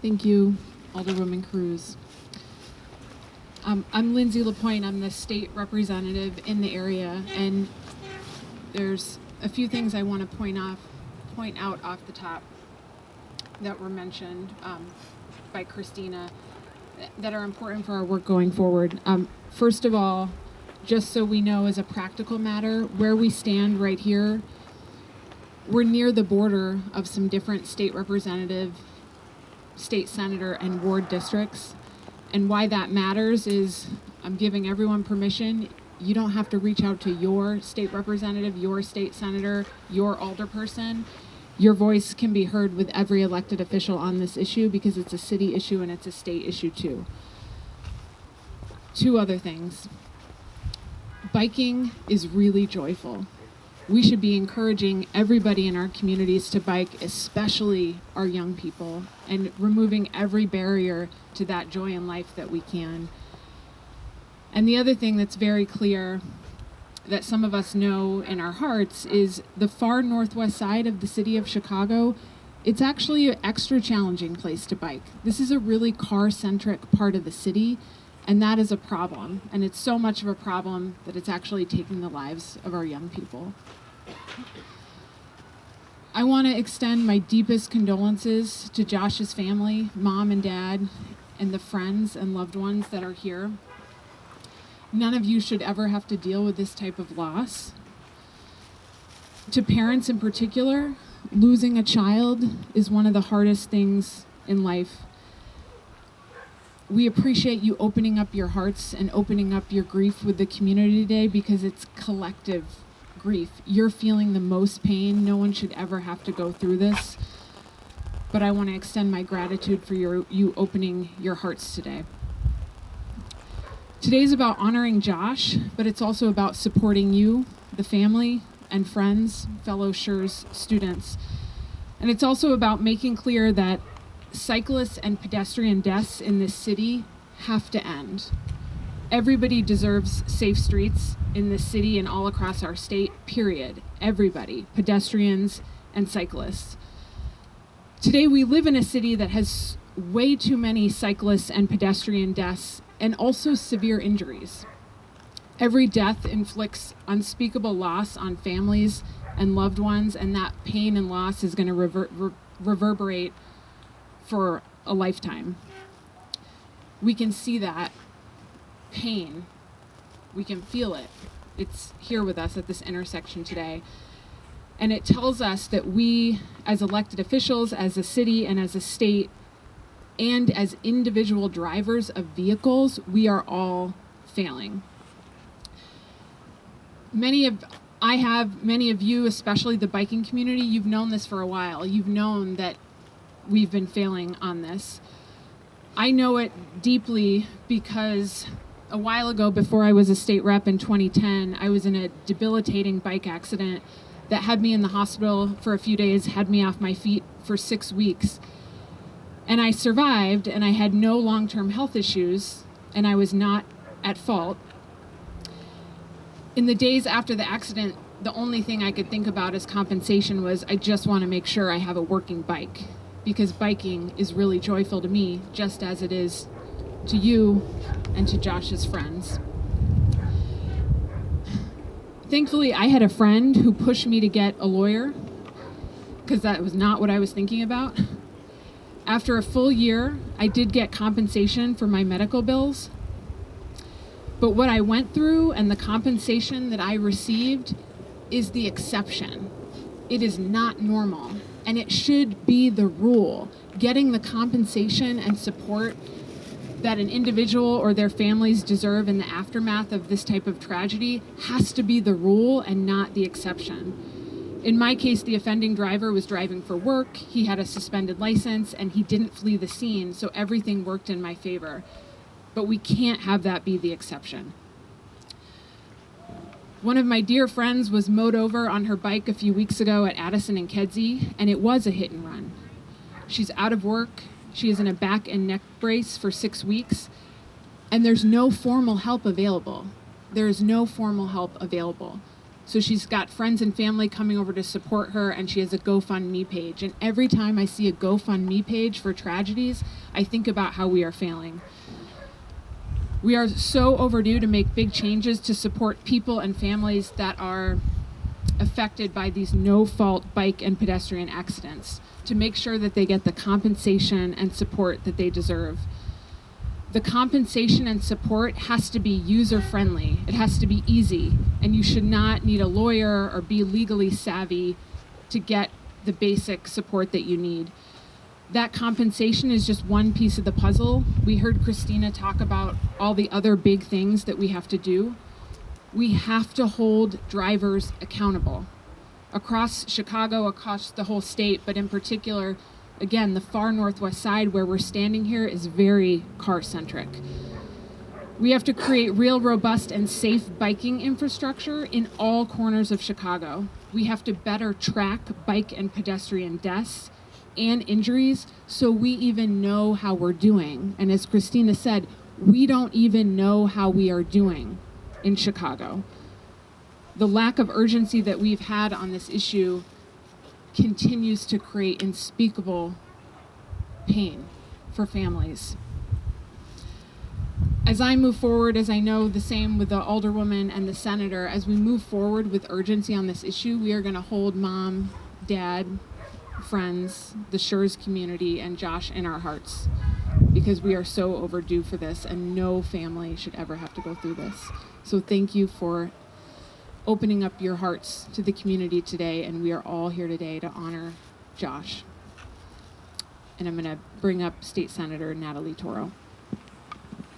Thank you, Alderwoman Cruz. I'm Lindsey LaPointe. I'm the state representative in the area, and there's a few things I want to point out off the top that were mentioned by Christina that are important for our work going forward. First of all, just so we know as a practical matter, where we stand right here, we're near the border of some different state representative, state senator, and ward districts. And why that matters is I'm giving everyone permission. You don't have to reach out to your state representative, your state senator, your alderperson. Your voice can be heard with every elected official on this issue because it's a city issue and it's a state issue too. Two other things. Biking is really joyful. We should be encouraging everybody in our communities to bike, especially our young people, and removing every barrier to that joy in life that we can. And the other thing that's very clear that some of us know in our hearts is the far northwest side of the city of Chicago, it's actually an extra challenging place to bike. This is a really car-centric part of the city, and that is a problem. And it's so much of a problem that it's actually taking the lives of our young people. I want to extend my deepest condolences to Josh's family, mom and dad, and the friends and loved ones that are here. None of you should ever have to deal with this type of loss. To parents in particular, losing a child is one of the hardest things in life. We appreciate you opening up your hearts and opening up your grief with the community today because it's collective grief. You're feeling the most pain. No one should ever have to go through this. But I want to extend my gratitude for you opening your hearts today. Today's about honoring Josh, but it's also about supporting you, the family and friends, fellow SURES students. And it's also about making clear that cyclists and pedestrian deaths in this city have to end. Everybody deserves safe streets in this city and all across our state, period. Everybody, pedestrians and cyclists. Today we live in a city that has way too many cyclists and pedestrian deaths and also severe injuries. Every death inflicts unspeakable loss on families and loved ones, and that pain and loss is going to reverberate for a lifetime. We can see that pain. We can feel it. It's here with us at this intersection today. And it tells us that we, as elected officials, as a city and as a state, and as individual drivers of vehicles, we are all failing. Many of you, especially the biking community, you've known this for a while. You've known that we've been failing on this. I know it deeply because a while ago, before I was a state rep in 2010, I was in a debilitating bike accident that had me in the hospital for a few days, had me off my feet for 6 weeks. And I survived, and I had no long-term health issues, and I was not at fault. In the days after the accident, the only thing I could think about as compensation was I just want to make sure I have a working bike, because biking is really joyful to me, just as it is to you and to Josh's friends. Thankfully, I had a friend who pushed me to get a lawyer, because that was not what I was thinking about. After a full year, I did get compensation for my medical bills. But what I went through and the compensation that I received is the exception. It is not normal, and it should be the rule. Getting the compensation and support that an individual or their families deserve in the aftermath of this type of tragedy has to be the rule and not the exception. In my case, the offending driver was driving for work, he had a suspended license, and he didn't flee the scene, so everything worked in my favor. But we can't have that be the exception. One of my dear friends was mowed over on her bike a few weeks ago at Addison and Kedzie, and it was a hit and run. She's out of work, she is in a back and neck brace for 6 weeks, and there's no formal help available. There is no formal help available. So she's got friends and family coming over to support her, and she has a GoFundMe page. And every time I see a GoFundMe page for tragedies, I think about how we are failing. We are so overdue to make big changes to support people and families that are affected by these no-fault bike and pedestrian accidents, to make sure that they get the compensation and support that they deserve. The compensation and support has to be user-friendly. It has to be easy, and you should not need a lawyer or be legally savvy to get the basic support that you need. That compensation is just one piece of the puzzle. We heard Christina talk about all the other big things that we have to do. We have to hold drivers accountable across Chicago, across the whole state, but in particular, again, the far northwest side where we're standing here is very car-centric. We have to create real robust and safe biking infrastructure in all corners of Chicago. We have to better track bike and pedestrian deaths and injuries so we even know how we're doing. And as Christina said, we don't even know how we are doing in Chicago. The lack of urgency that we've had on this issue continues to create unspeakable pain for families. As I move forward, as I know the same with the alderwoman and the senator, as we move forward with urgency on this issue, we are going to hold mom, dad, friends, the Schurz community, and Josh in our hearts, because we are so overdue for this, and no family should ever have to go through this. So thank you for opening up your hearts to the community today, and we are all here today to honor Josh. And I'm going to bring up State Senator Natalie Toro.